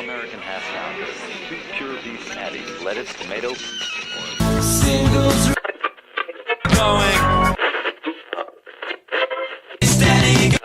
American half pound of sweet pure beef patty, lettuce, tomato. Singles going steady.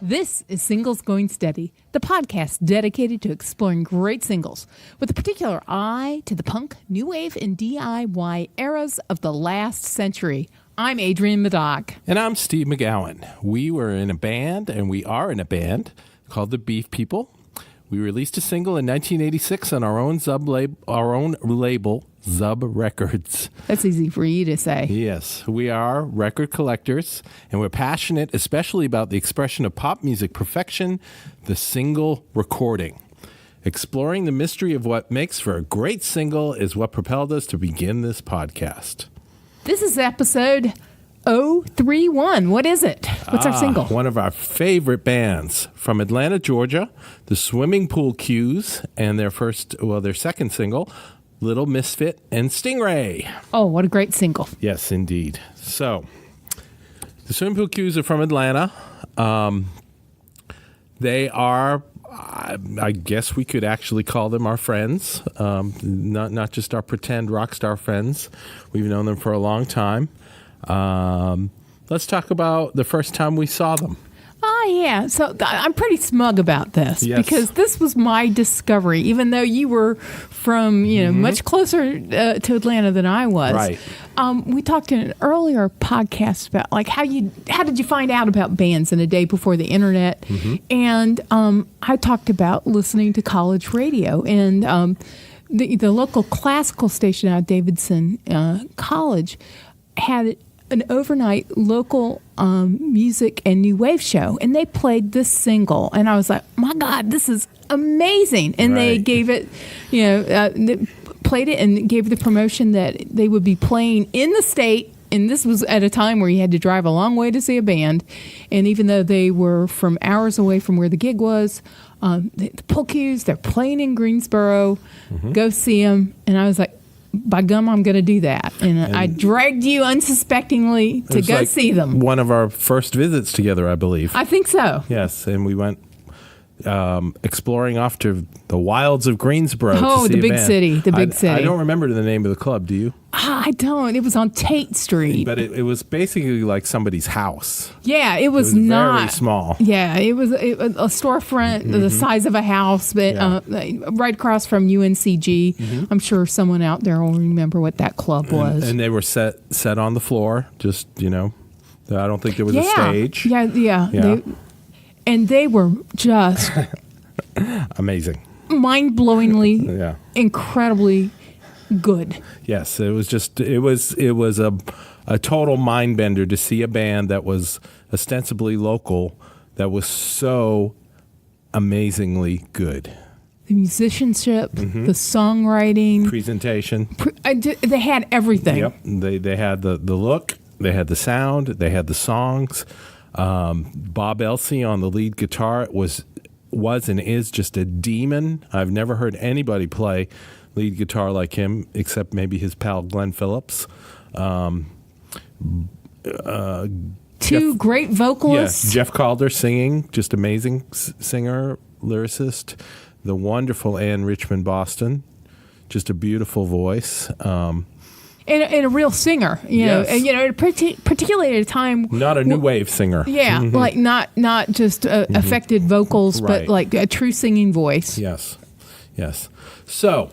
This is Singles Going Steady, the podcast dedicated to exploring great singles, with a particular eye to the punk, new wave, and DIY eras of the last century. I'm Adrienne Meddock. And I'm Steve McGowan. We were in a band, and we are in a band, called the Beef People. We released a single in 1986 on our own label, Zub Records. That's easy for you to say. Yes, we are record collectors, and we're passionate especially about the expression of pop music perfection, the single recording. Exploring the mystery of what makes for a great single is what propelled us to begin this podcast. This is episode 031. What is it? What's our single? One of our favorite bands from Atlanta, Georgia, the Swimming Pool Cues, and their second single, Little Misfit and Stingray. Oh, what a great single. Yes, indeed. So, the Swimming Pool Cues are from Atlanta. They are, I guess we could actually call them our friends, not just our pretend rock star friends. We've known them for a long time. Let's talk about the first time we saw them. Oh, yeah. So I'm pretty smug about this because this was my discovery, even though you were from, much closer to Atlanta than I was. Right. We talked in an earlier podcast about how did you find out about bands in a day before the internet? Mm-hmm. And I talked about listening to college radio, and the local classical station out of Davidson College had an overnight local music and new wave show, and they played this single, and I was like, my God, this is amazing. And they gave it, they played it and gave the promotion that they would be playing in the state. And this was at a time where you had to drive a long way to see a band. And even though they were from hours away from where the gig was, the Pool Cues, they're playing in Greensboro. Mm-hmm. Go see them. And I was like, by gum, I'm going to do that. And I dragged you unsuspectingly to go see them. One of our first visits together, I believe. I think so. Yes, and we went exploring off to the wilds of Greensboro to see the big a band. city, the big city. I don't remember the name of the club, do you? I don't. It was on Tate Street. But it was basically like somebody's house. Yeah, it was not very small. Yeah, it was a storefront the size of a house, but right across from UNCG. Mm-hmm. I'm sure someone out there will remember what that club was. And they were set on the floor, just, I don't think there was a stage. Yeah. They were just amazing. Mind-blowingly, incredibly good. Yes, it was a total mind bender to see a band that was ostensibly local that was so amazingly good. The musicianship, the songwriting, presentation. They had everything. Yep, they had the look, they had the sound, they had the songs. Bob Elsey on the lead guitar was and is just a demon. I've never heard anybody play lead guitar like him, except maybe his pal Glenn Phillips. Two great vocalists. Yes, Jeff Calder singing, just amazing singer, lyricist. The wonderful Ann Richmond Boston, just a beautiful voice. And a real singer, yes. And particularly at a time, not a new wave singer. Yeah, like not just affected vocals, but like a true singing voice. Yes. So,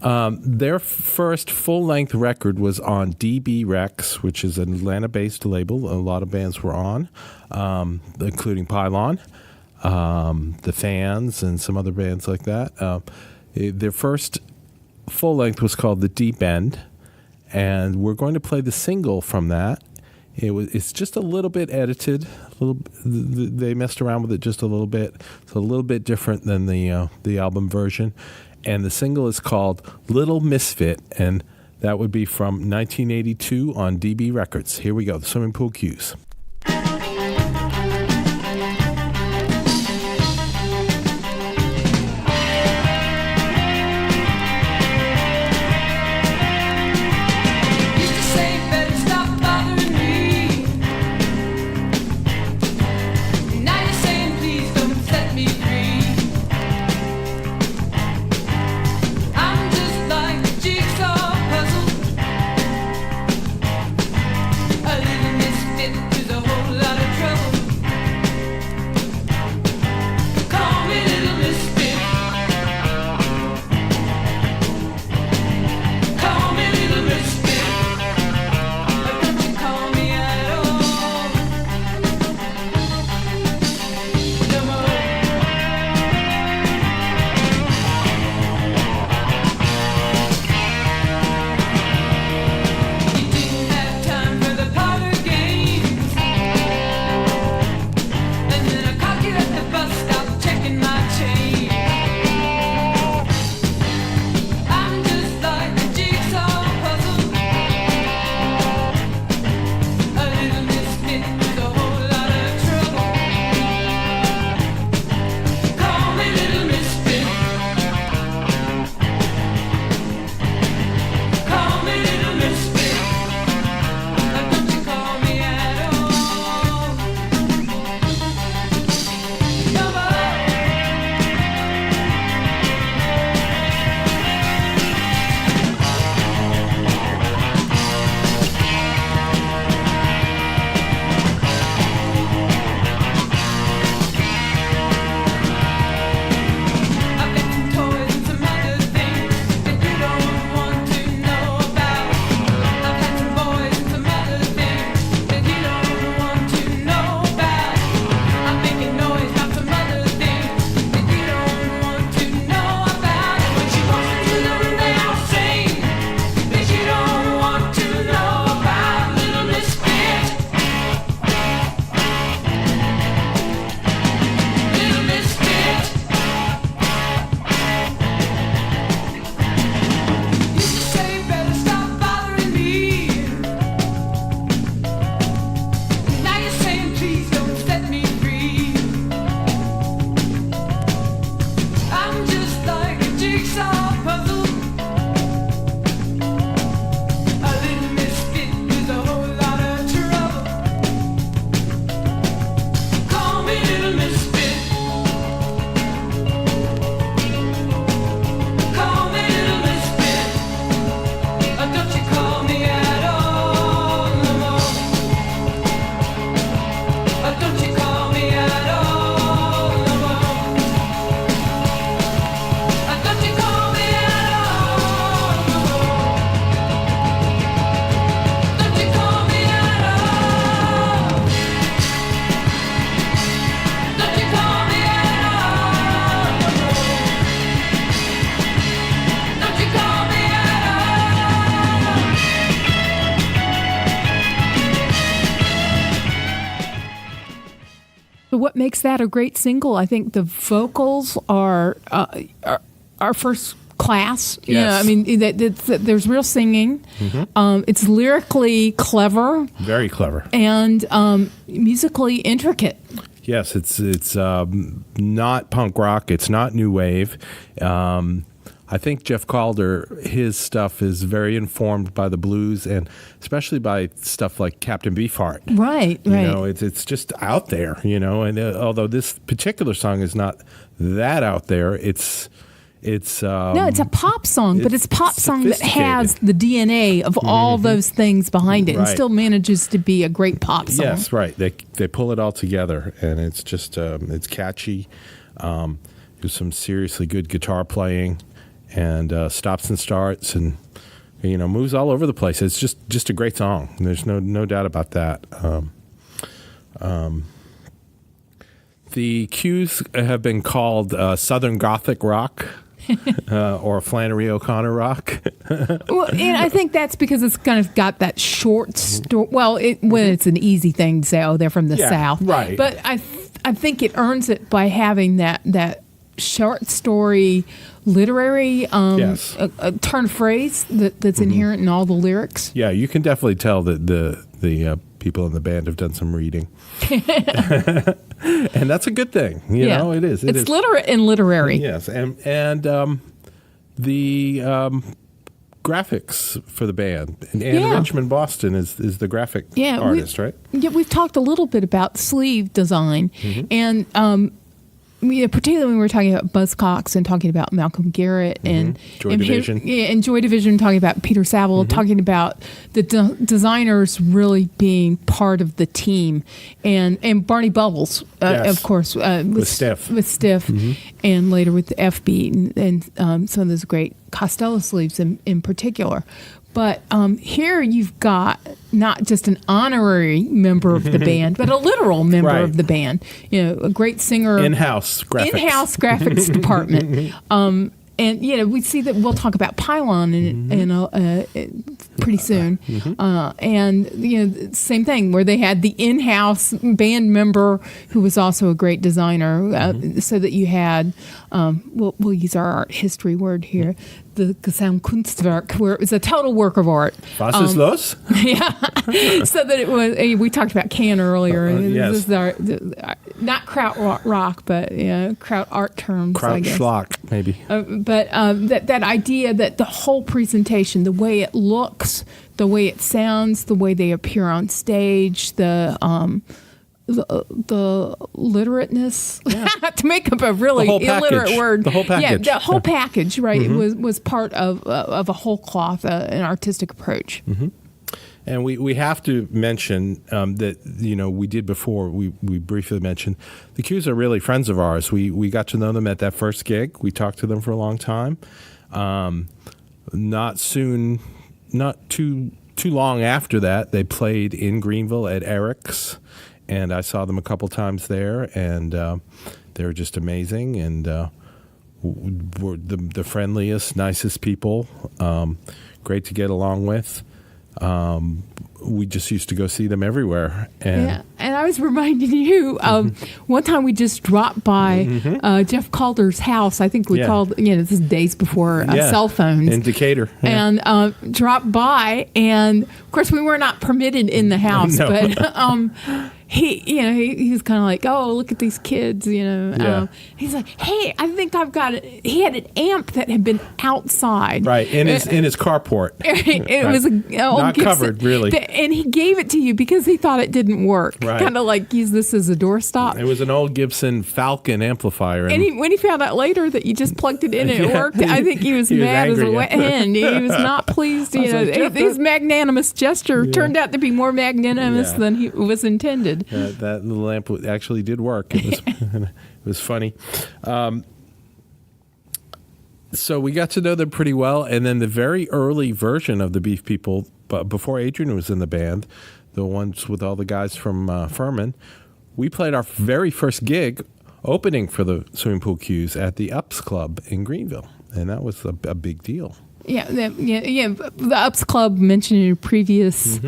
their first full-length record was on DB Rex, which is an Atlanta-based label. A lot of bands were on, including Pylon, The Fans, and some other bands like that. Their first full-length was called The Deep End. And we're going to play the single from that. It's just a little bit edited. They messed around with it just a little bit. It's a little bit different than the album version. And the single is called Little Misfit, and that would be from 1982 on DB Records. Here we go, the Swimming Pool Cues. What makes that a great single? I think the vocals are first class. Yes. You know, I mean, there's real singing. It's lyrically clever. Very clever. And musically intricate. Yes, it's not punk rock. It's not new wave. I think Jeff Calder, his stuff is very informed by the blues and especially by stuff like Captain Beefheart. Right. You know, it's just out there, you know. And although this particular song is not that out there, it's no, it's a pop song, but it's a pop song that sophisticated. has the DNA of all those things behind it and Right. still manages to be a great pop song. Yes, right. They pull it all together, and it's just it's catchy. There's some seriously good guitar playing, and stops and starts, and you know, moves all over the place. It's just a great song. There's no doubt about that. The Qs have been called Southern Gothic rock. Or Flannery O'Connor rock. Well, and I think that's because it's kind of got that short story. Well, it's an easy thing to say, oh, they're from the South. Right. But I think it earns it by having that short story literary Yes. a turn of phrase that's inherent in all the lyrics. Yeah, you can definitely tell that the people in the band have done some reading. And that's a good thing. You know, it is. It's literate and literary. Yes, and the graphics for the band. And Anna Richmond Boston is the graphic artist, right? Yeah, we've talked a little bit about sleeve design, and particularly when we were talking about Buzzcocks and talking about Malcolm Garrett and Joy Division. and Joy Division, talking about Peter Saville, talking about the designers really being part of the team, and Barney Bubbles, Yes. of course, with Stiff, and later with the FB, and some of those great Costello sleeves in particular. But here you've got not just an honorary member of the band, but a literal member Right. of the band. You know, a great singer. In-house graphics Department. And, you know, we see that we'll talk about Pylon pretty soon. And, you know, same thing where they had the in-house band member who was also a great designer, so that you had, we'll use our art history word here, the Gesamtkunstwerk, where it was a total work of art. Was ist los? Yeah. So that it was, we talked about Can earlier. Yes. This is our, not kraut rock, but kraut art terms, I guess. Krautschlock, maybe. But that idea that the whole presentation, the way it looks, the way it sounds, the way they appear on stage, the literateness, to make up a really illiterate word. The whole package. Yeah, the whole package, right, was part of a whole cloth, an artistic approach. And we have to mention that, you know, we did before, we briefly mentioned, the Qs are really friends of ours. We got to know them at that first gig. We talked to them for a long time. Not too long after that, they played in Greenville at Eric's, and I saw them a couple times there, and they were just amazing, and were the friendliest, nicest people, great to get along with. We just used to go see them everywhere. And I was reminding you, one time we just dropped by Jeff Calder's house. I think we called, this is days before cell phones. In Decatur. And dropped by, and of course we were not permitted in the house, No. but he was kind of like, oh, look at these kids, he's like, hey, I think I've got it. He had an amp that had been outside. Right, in his carport. It was an old not Gibson, covered, really. And he gave it to you because he thought it didn't work. Right. Kind of like use this as a doorstop. It was an old Gibson Falcon amplifier. And when he found out later that you just plugged it in and it worked, I think he was mad angry, as a wet hen. He was not pleased. His magnanimous gesture turned out to be more magnanimous than he was intended. That little amp actually did work. It was funny. So we got to know them pretty well, and then the very early version of the Beef People, before Adrienne was in the band, the ones with all the guys from Furman, we played our very first gig opening for the Swimming Pool Qs at the Ups Club in Greenville, and that was a big deal. Yeah. The Ups Club mentioned in a previous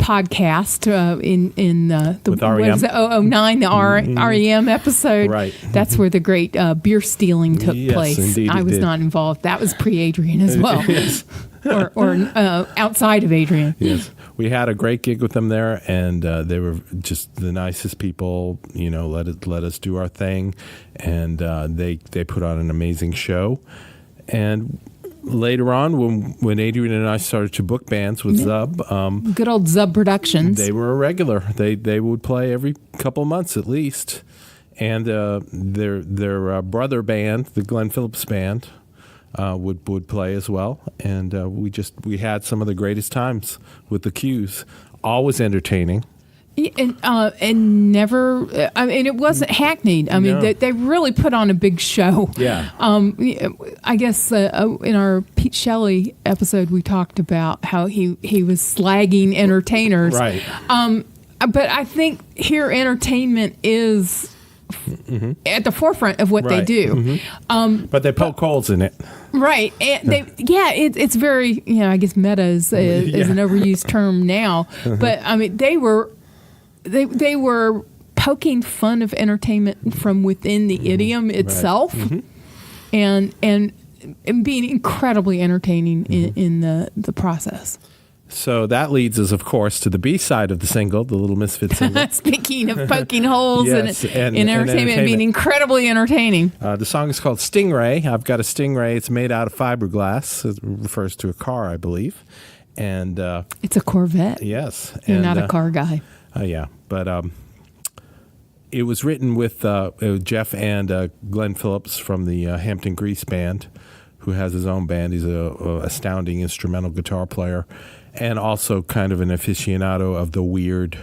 podcast in the With what REM. is it, 009, the REM episode. Right. That's where the great beer stealing took Yes, place. indeed it I was did. not involved. That was pre-Adrienne as well. Yes. or outside of Adrienne. Yes, we had a great gig with them there, and they were just the nicest people. Let us do our thing, and they put on an amazing show. And later on, when Adrienne and I started to book bands with Zub, Good old Zub Productions. they were a regular. They would play every couple of months at least, and their brother band, the Glenn Phillips band. Would play as well, and we had some of the greatest times with the Qs. Always entertaining. And never. I mean, it wasn't hackneyed. I mean, No. they really put on a big show. Yeah. I guess in our Pete Shelley episode, we talked about how he was slagging entertainers. Right. But I think here entertainment is at the forefront of what they Right. do. But they poke holes in it. Right. And it's very, I guess meta is an overused term now. But I mean, they were poking fun of entertainment from within the idiom itself, and being incredibly entertaining in the process. So that leads us, of course, to the B side of the single, the Little Misfit single. Speaking of poking holes Yes, in and entertainment, being incredibly entertaining. The song is called Stingray. I've got a Stingray. It's made out of fiberglass. It refers to a car, I believe. And It's a Corvette. yes. You're and, not a car guy. Yeah, but it was written with Jeff and Glenn Phillips from the Hampton Grease Band, who has his own band. He's a astounding instrumental guitar player, and also kind of an aficionado of the weird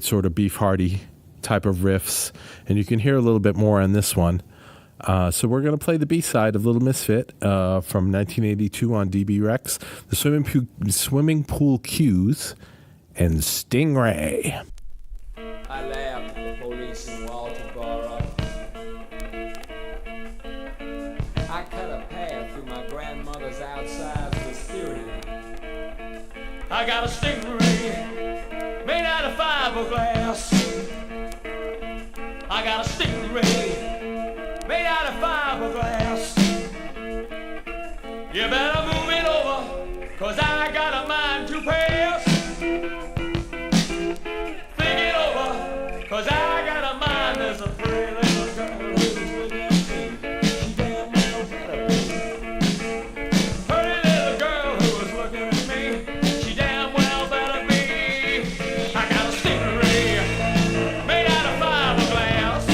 sort of Beef Hardy type of riffs. And you can hear a little bit more on this one. So we're going to play the B-side of Little Misfit from 1982 on DB Rex, the Swimming Pool Cues, and Stingray. I laughed at the police in Walterboro. I cut a path through my grandmother's outside Wisteria. I got a stingray made out of fiberglass. I got a stingray made out of fiberglass. You better move it over, 'cause I got a mind to pass. Think it over, 'cause I got a mind. There's a pretty little girl who's looking at me. She damn well better be. Pretty little girl who was looking at me. She damn well better be. I got a stingray made out of fiberglass.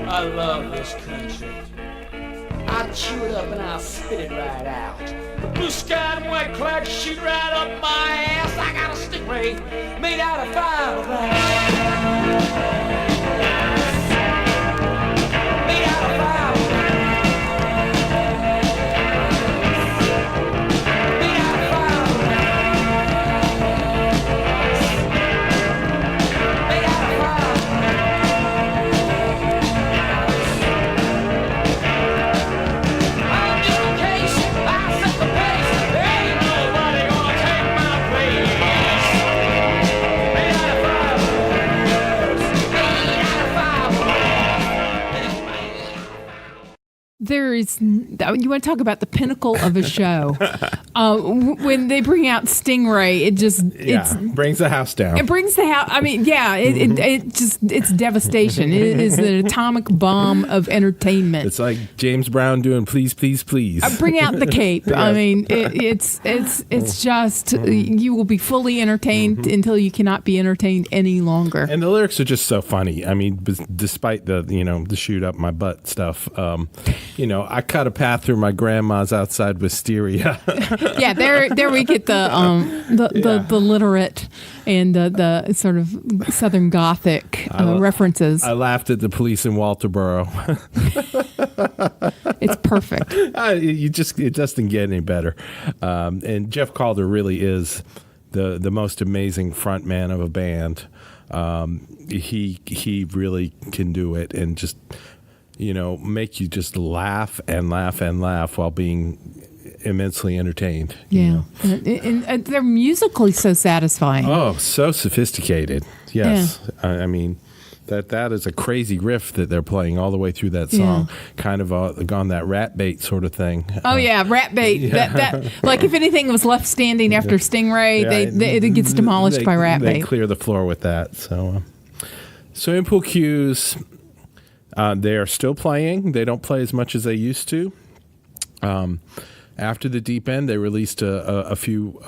I love this country. I chew it up and I'll spit it right out. The blue sky and white clouds shoot right up my ass. I got a stingray made out of fiberglass. Made out of fiberglass. Made out of fiberglass. Made out of fiberglass. I'm just a case. I set the pace. There ain't nobody gonna take my place. Made out of fiberglass. Made out of fiberglass. There is, you want to talk about the pinnacle of a show. When they bring out Stingray, it just, brings the house down. it brings the house. I mean, it's devastation. It is the atomic bomb of entertainment. It's like James Brown doing "Please, Please, Please." Bring out the cape. I mean, it's just, you will be fully entertained until you cannot be entertained any longer. And the lyrics are just so funny. I mean, despite the the shoot up my butt stuff, I cut a path through my grandma's outside Wisteria. Yeah, there we get the literate and the sort of Southern Gothic references. I laughed at the police in Walterboro. It's perfect. It doesn't get any better. And Jeff Calder really is the most amazing front man of a band. He really can do it and just make you just laugh and laugh and laugh while being immensely entertained. Yeah. And they're musically so satisfying. Oh, so sophisticated. Yes. Yeah. I mean, that is a crazy riff that they're playing all the way through that song. Yeah. Kind of on that rat bait sort of thing. Oh, rat bait. Yeah. That like if anything was left standing after Stingray, it gets demolished by rat bait. They clear the floor with that. So Swimming Pool Cues, they are still playing. They don't play as much as they used to. After the Deep End, they released a few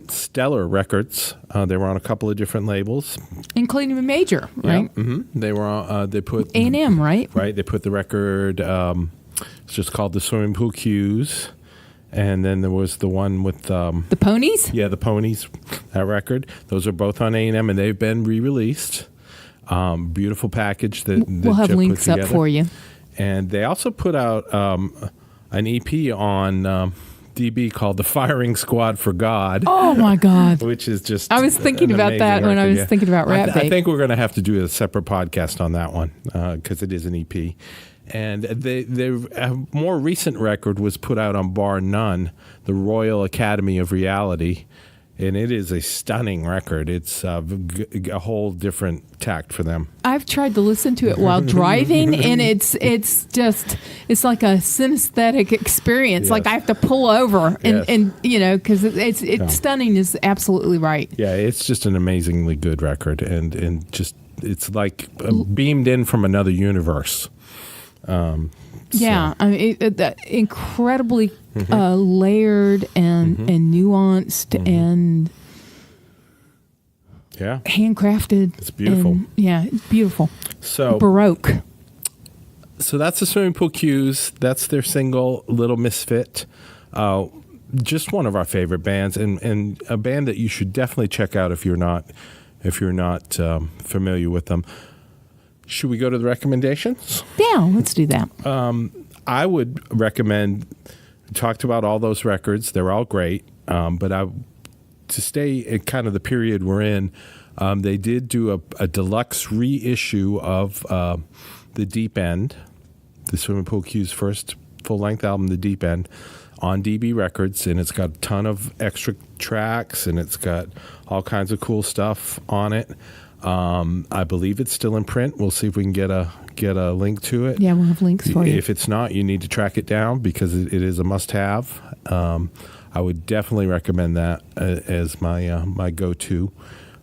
stellar records. They were on a couple of different labels, including a major, right? Yeah. Mm-hmm. They were on. They put A&M, right? Right. They put the record. It's just called the Swimming Pool Cues, and then there was the one with the Ponies. Yeah, the Ponies. That record. Those are both on A&M, and they've been re-released. Beautiful package that we'll have Jeff links put up for you. And they also put out an EP on DB called The Firing Squad for God. Oh, my God. Which is just I was thinking about that record. when I was thinking about Rat Bait. I think we're going to have to do a separate podcast on that one because it is an EP. And a more recent record was put out on Bar None, the Royal Academy of Reality. And it is a stunning record. It's a whole different tact for them. I've tried to listen to it while driving, and it's like a synesthetic experience. Yes. Like I have to pull over, and because it's stunning is absolutely right. Yeah, it's just an amazingly good record, and just it's like beamed in from another universe. Yeah, I mean, incredibly layered and nuanced and handcrafted. It's beautiful. It's beautiful. So Baroque. So that's the Swimming Pool Cues. That's their single, Little Misfit. Just one of our favorite bands, and a band that you should definitely check out if you're not familiar with them. Should we go to the recommendations? Yeah, let's do that. I would recommend, we talked about all those records. They're all great. But to stay in kind of the period we're in, they did do a deluxe reissue of The Deep End, the Swimming Pool Cues' first full-length album, The Deep End, on DB Records. And it's got a ton of extra tracks, and it's got all kinds of cool stuff on it. I believe it's still in print. We'll see if we can get a link to it. Yeah, we'll have links for you. If it's not, you need to track it down because it is a must-have. I would definitely recommend that as my go-to.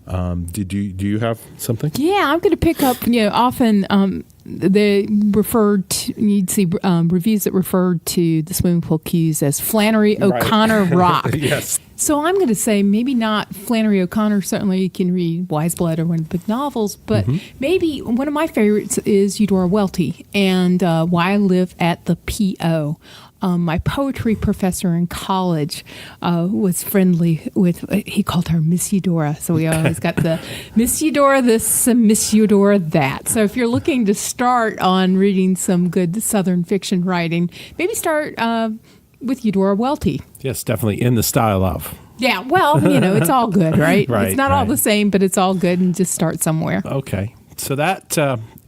Do you have something? Yeah, I'm going to pick up. Often they referred to, you'd see reviews that referred to the swimming pool cues as Flannery O'Connor rock. Yes. So I'm going to say maybe not Flannery O'Connor. Certainly you can read Wise Blood or one of the big novels, but maybe one of my favorites is Eudora Welty and Why I Live at the P.O. My poetry professor in college was friendly with, he called her Miss Eudora. So we always got the Miss Eudora this and Miss Eudora that. So if you're looking to start on reading some good Southern fiction writing, maybe start with Eudora Welty. Yes, definitely in the style of. Yeah, well, it's all good, right? Right, it's not all right. the same, but it's all good, and just start somewhere. Okay. So that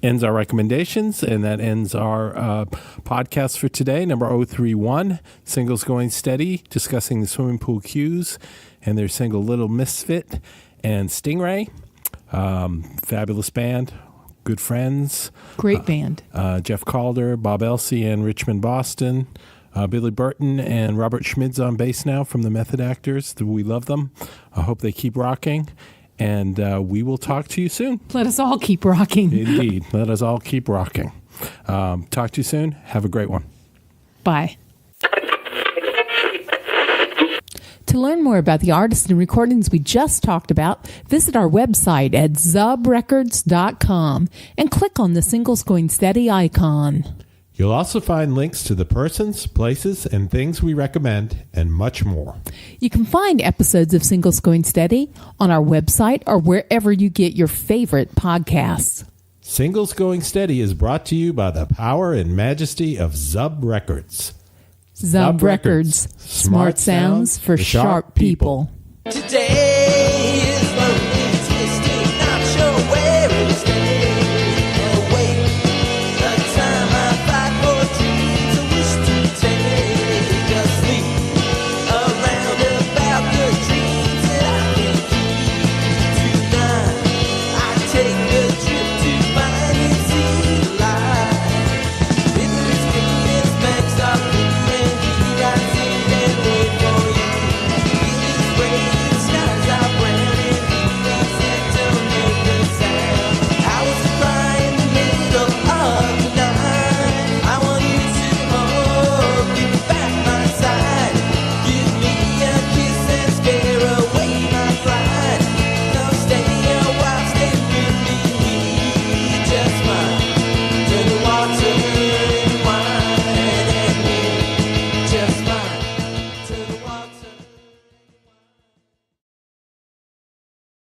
ends our recommendations, and that ends our podcast for today, number 031, Singles Going Steady, discussing the swimming pool cues and their single Little Misfit and Stingray. Fabulous band, good friends. Great band. Jeff Calder, Bob Elsey, and Richmond Boston. Billy Burton and Robert Schmidt's on bass now from the Method Actors. We love them. I hope they keep rocking. And we will talk to you soon. Let us all keep rocking. Indeed. Let us all keep rocking. Talk to you soon. Have a great one. Bye. To learn more about the artists and recordings we just talked about, visit our website at zubrecords.com and click on the Singles Going Steady icon. You'll also find links to the persons, places, and things we recommend, and much more. You can find episodes of Singles Going Steady on our website or wherever you get your favorite podcasts. Singles Going Steady is brought to you by the power and majesty of Zub Records. Zub Records. Smart sounds for sharp people. Today